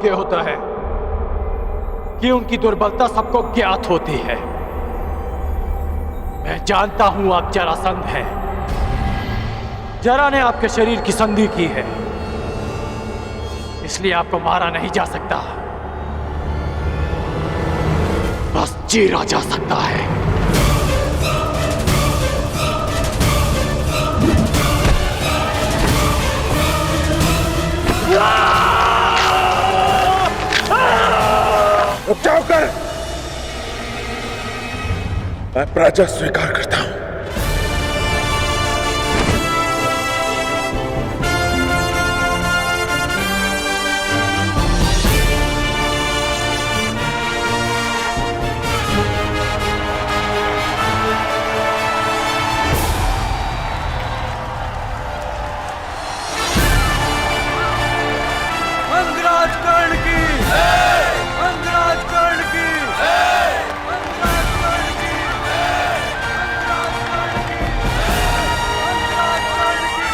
ये होता है कि उनकी दुर्बलता सबको ज्ञात होती है। मैं जानता हूं आप जरासंध हैं। जरा ने आपके शरीर की संधि की है, इसलिए आपको मारा नहीं जा सकता, बस चीरा जा सकता है। रुक जाओ कर, मैं पराजय स्वीकार करता हूं। अंगराज कर्ण की, अंगराज कर्ण की, अंगराज कर्ण की, अंगराज कर्ण की, अंगराज कर्ण की।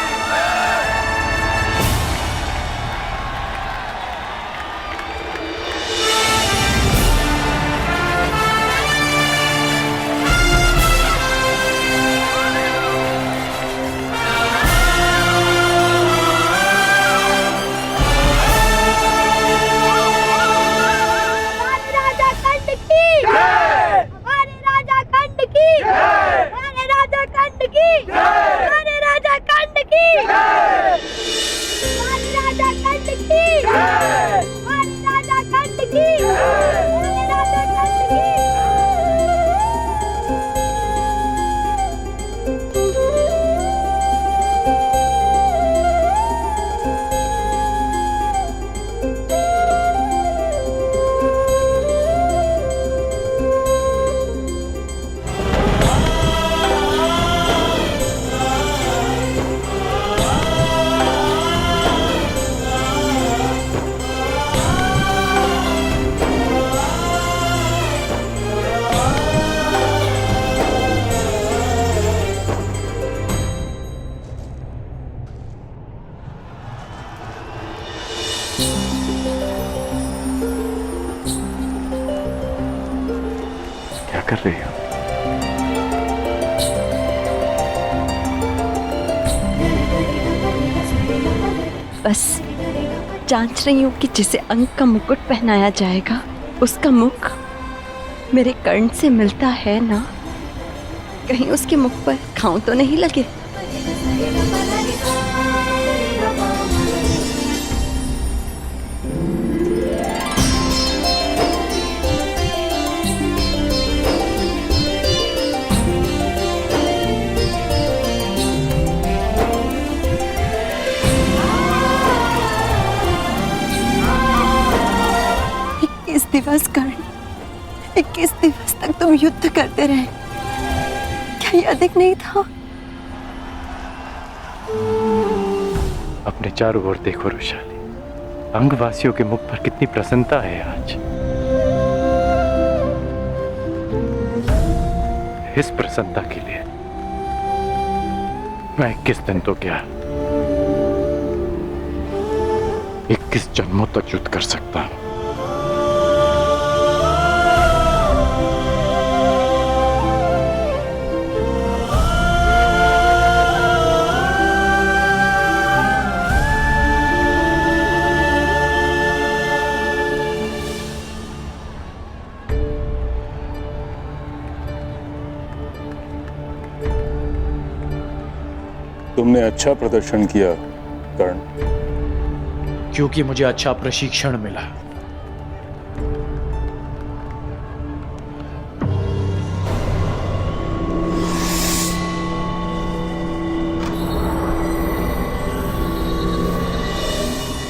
हमारे राजा खंड की, हमारे राजा खंड की, हमारे राजा खंड की, हमारे राजा खंड की, हमारे राजा खंड की, हमारे राजा खंड की। क्या कर रही हो? बस जांच रही हूँ कि जिसे अंक का मुकुट पहनाया जाएगा उसका मुख मेरे कर्ण से मिलता है ना, कहीं उसके मुख पर घाव तो नहीं लगे। दिवस कर्ण, 21 दिवस तक तुम युद्ध करते रहे, क्या ये अधिक नहीं था? अपने चारों ओर देखो रुशाली, अंगवासियों के मुख पर कितनी प्रसन्नता है आज। इस प्रसन्नता के लिए मैं 21 दिन तो क्या 21 जन्मों तक युद्ध कर सकता हूं। तुमने अच्छा प्रदर्शन किया कर्ण। क्योंकि मुझे अच्छा प्रशिक्षण मिला।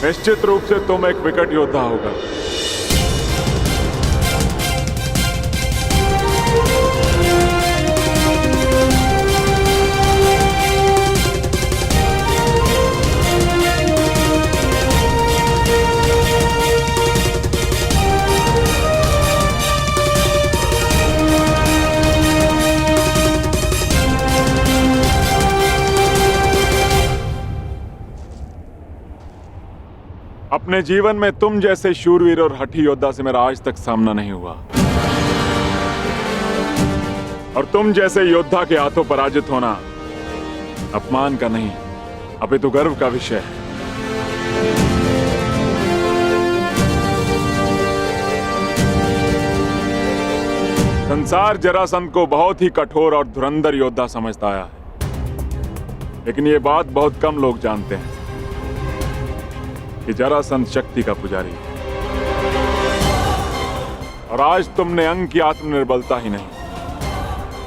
निश्चित रूप से तुम एक विकट योद्धा होगा। अपने जीवन में तुम जैसे शूरवीर और हठी योद्धा से मेरा आज तक सामना नहीं हुआ, और तुम जैसे योद्धा के हाथों पराजित होना अपमान का नहीं अपितु गर्व का विषय है। संसार जरासंध को बहुत ही कठोर और धुरंधर योद्धा समझता आया है, लेकिन ये बात बहुत कम लोग जानते हैं कि जरासंध शक्ति का पुजारी है। और आज तुमने अंग की आत्मनिर्बलता ही नहीं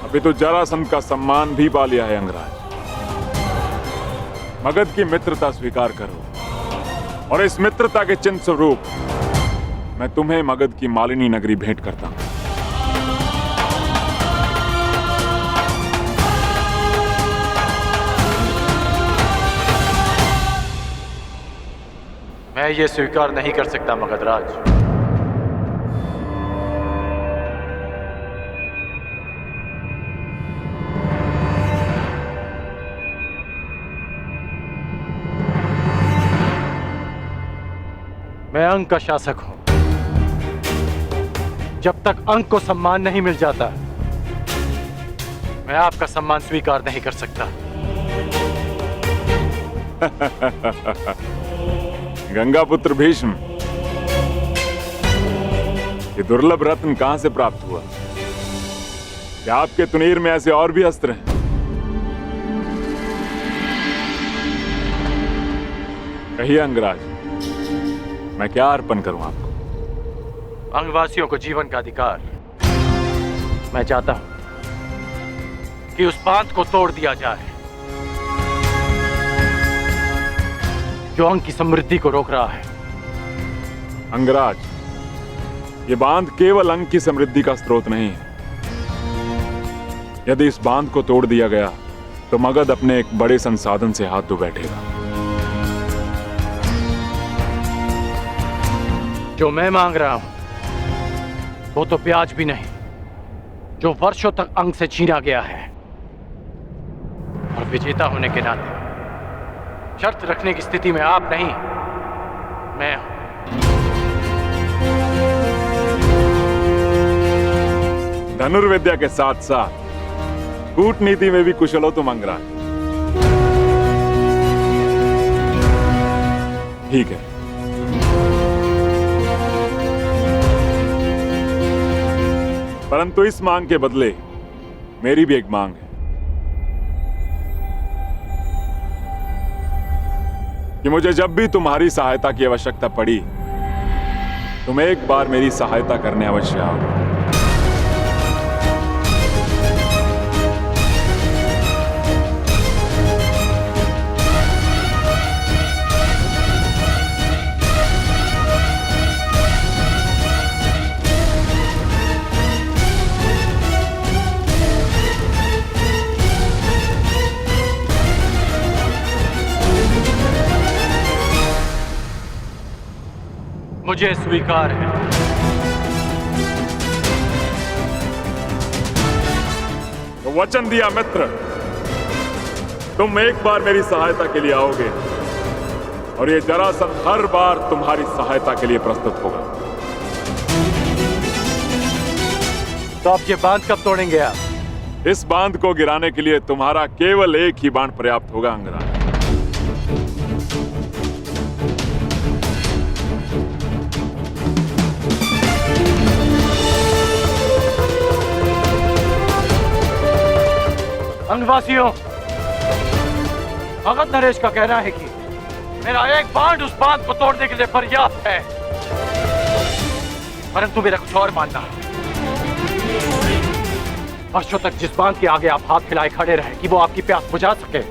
अपितु जरासंध का सम्मान भी पा लिया है। अंगराज, मगध की मित्रता स्वीकार करो और इस मित्रता के चिन्ह स्वरूप मैं तुम्हें मगध की मालिनी नगरी भेंट करता हूं। मैं ये स्वीकार नहीं कर सकता मगधराज। मैं अंग का शासक हूं। जब तक अंग को सम्मान नहीं मिल जाता, मैं आपका सम्मान स्वीकार नहीं कर सकता। गंगापुत्र भीष्म, ये दुर्लभ रत्न कहां से प्राप्त हुआ? क्या आपके तुनीर में ऐसे और भी अस्त्र हैं? कहिए अंगराज, मैं क्या अर्पण करूं आपको? अंगवासियों को जीवन का अधिकार। मैं चाहता हूं कि उस बांध को तोड़ दिया जाए जो अंग की समृद्धि को रोक रहा है। अंगराज, ये बांध केवल अंग की समृद्धि का स्रोत नहीं है। यदि इस बांध को तोड़ दिया गया तो मगध अपने एक बड़े संसाधन से हाथ धो बैठेगा। जो मैं मांग रहा हूं वो तो प्याज भी नहीं, जो वर्षों तक अंग से छीना गया है। और विजेता होने के नाते शर्त रखने की स्थिति में आप नहीं, मैं हूं। धनुर्विद्या के साथ साथ कूटनीति में भी कुशल हो तुम अंगराज। ठीक है, परंतु इस मांग के बदले मेरी भी एक मांग है कि मुझे जब भी तुम्हारी सहायता की आवश्यकता पड़ी, तुम एक बार मेरी सहायता करने अवश्य आओ। मुझे स्वीकार है। तो वचन दिया मित्र, तुम एक बार मेरी सहायता के लिए आओगे और ये जरासंध हर बार तुम्हारी सहायता के लिए प्रस्तुत होगा। तो आप ये बांध कब तोड़ेंगे? आप इस बांध को गिराने के लिए तुम्हारा केवल एक ही बाण पर्याप्त होगा अंगराज। अंगवासियों, मगध नरेश का कहना है कि मेरा एक बांध उस बांध को तोड़ने के लिए पर्याप्त है, परंतु मेरा कुछ और मानना है। वर्षों तक जिस बांध के आगे आप हाथ फैलाए खड़े रहे कि वो आपकी प्यास बुझा सके,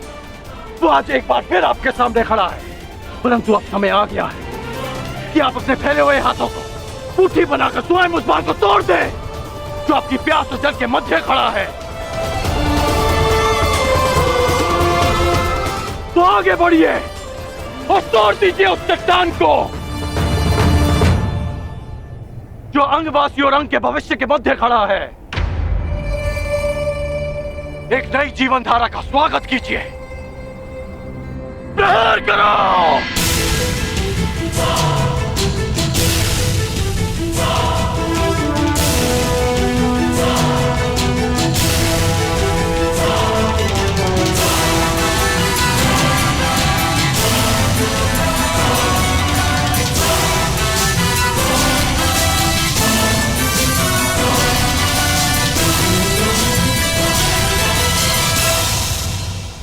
वो आज एक बार फिर आपके सामने खड़ा है। परंतु अब समय आ गया है कि आप अपने फैले हुए हाथों को मुट्ठी बनाकर स्वयं उस बांध को तोड़ दें जो आपकी प्यास और जल के मध्य खड़ा है। तो आगे बढ़िए और तोड़ दीजिए उस चट्टान को जो अंगवासी और अंग के भविष्य के मध्य खड़ा है। एक नई जीवन धारा का स्वागत कीजिए। प्रहार करो।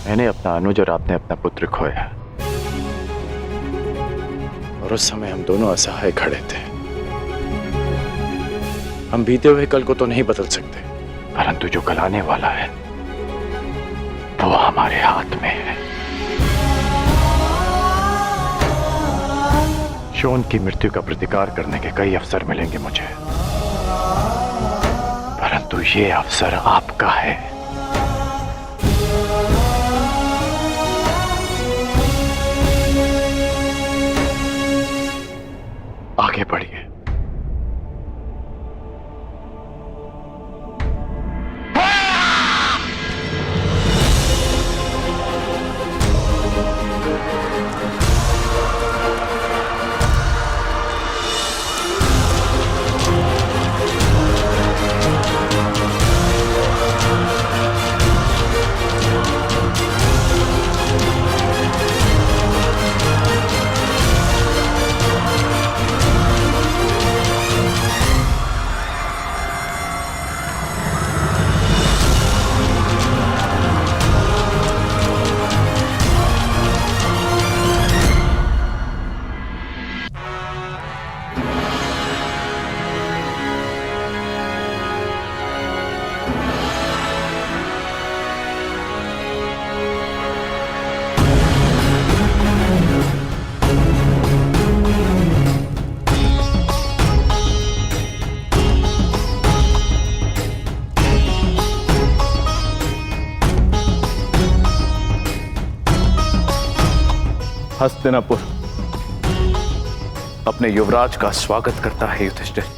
मैंने अपना अनुज और आपने अपना पुत्र खोया, और उस समय हम दोनों असहाय खड़े थे। हम बीते हुए कल को तो नहीं बदल सकते, परंतु जो कल आने वाला है वो हमारे हाथ में है। शोन की मृत्यु का प्रतिकार करने के कई अवसर मिलेंगे मुझे, परंतु ये अवसर आपका है। आगे बढ़िए। हस्तिनापुर अपने युवराज का स्वागत करता है युधिष्ठिर।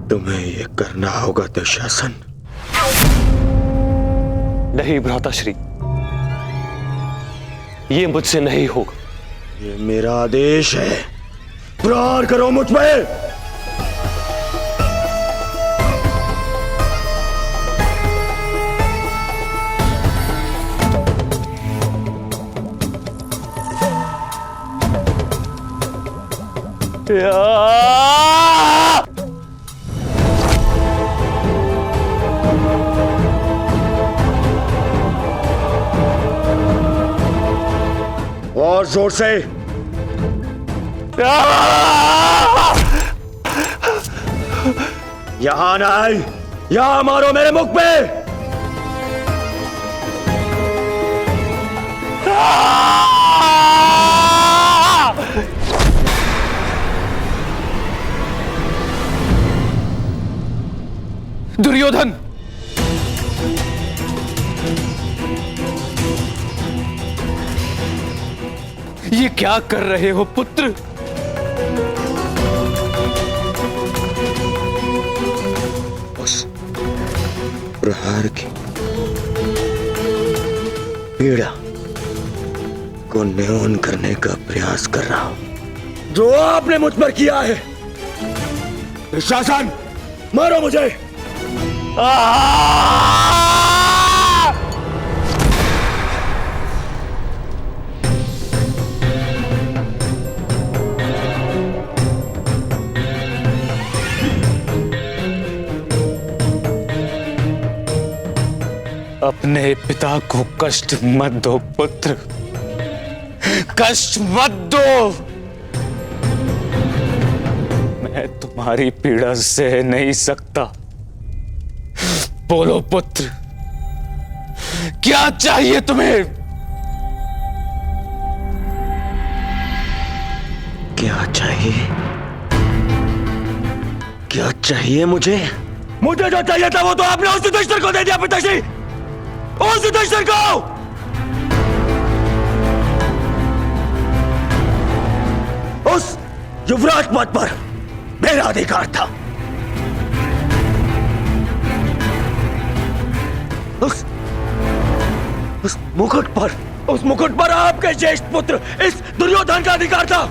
तुम्हें ये करना होगा दुशासन। नहीं भ्राताश्री, ये मुझसे नहीं होगा। ये मेरा आदेश है, प्रहार करो मुझ पे। और जोर से। यहां ना आई, यहां मारो मेरे मुख पे। दुर्योधन, ये क्या कर रहे हो पुत्र? प्रहार की पीड़ा को न्यून करने का प्रयास कर रहा हूं जो आपने मुझ पर किया है। शासन, मारो मुझे। अपने पिता को कष्ट मत दो पुत्र, कष्ट मत दो। मैं तुम्हारी पीड़ा सह नहीं सकता। बोलो पुत्र, क्या चाहिए तुम्हें? क्या चाहिए? क्या चाहिए मुझे? मुझे जो चाहिए था वो तो आपने उस युधिष्ठिर को दे दिया पिताश्री, उस युधिष्ठिर को। उस युवराज पद पर मेरा अधिकार था। उस मुकुट पर, उस मुकुट पर आपके ज्येष्ठ पुत्र इस दुर्योधन का अधिकार था।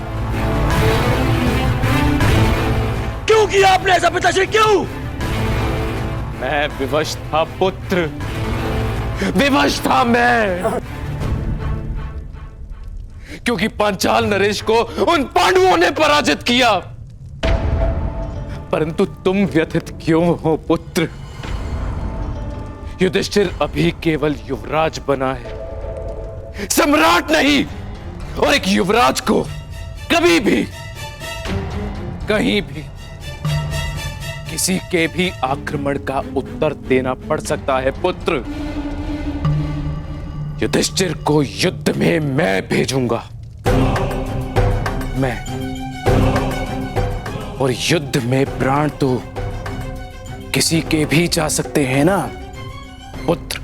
क्यों किया आपने ऐसा पिताश्री, क्यों? मैं विवश था पुत्र, विवश था मैं, क्योंकि पांचाल नरेश को उन पांडवों ने पराजित किया। परंतु तुम व्यथित क्यों हो पुत्र? युधिष्ठिर अभी केवल युवराज बना है, सम्राट नहीं। और एक युवराज को कभी भी, कहीं भी, किसी के भी आक्रमण का उत्तर देना पड़ सकता है पुत्र। युधिष्ठिर को युद्ध में मैं भेजूंगा, मैं। और युद्ध में प्राण तो किसी के भी जा सकते हैं ना पुत्र।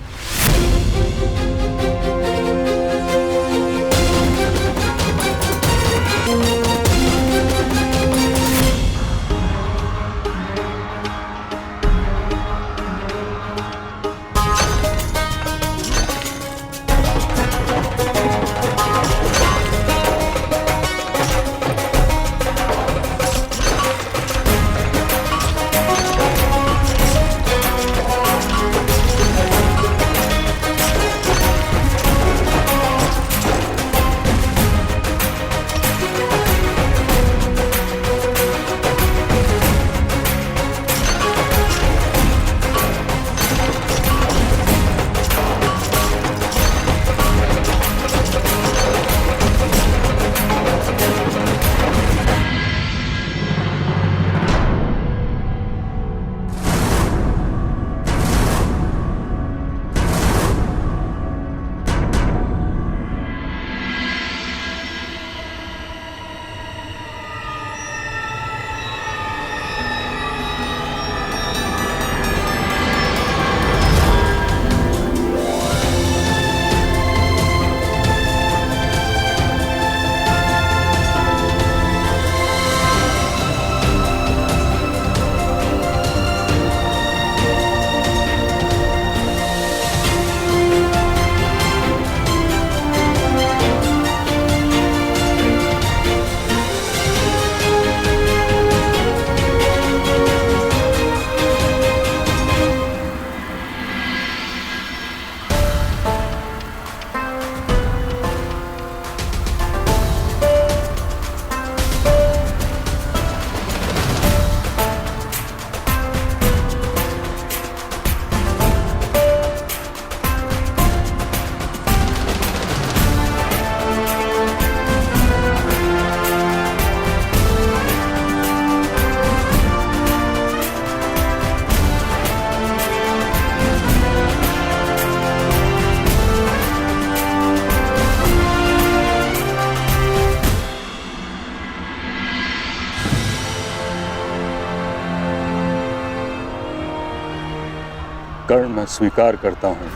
कर्ण, मैं स्वीकार करता हूं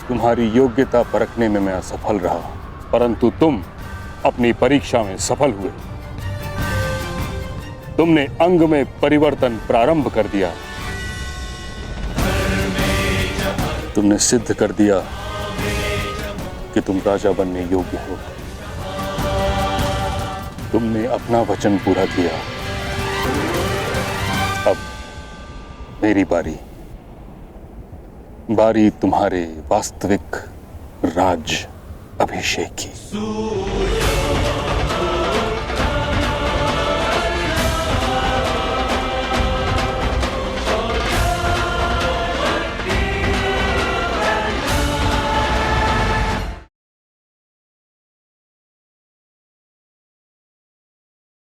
तुम्हारी योग्यता परखने में मैं असफल रहा, परंतु तुम अपनी परीक्षा में सफल हुए। तुमने अंग में परिवर्तन प्रारंभ कर दिया। तुमने सिद्ध कर दिया कि तुम राजा बनने योग्य हो। तुमने अपना वचन पूरा किया। अब मेरी बारी तुम्हारे वास्तविक राज अभिषेक की।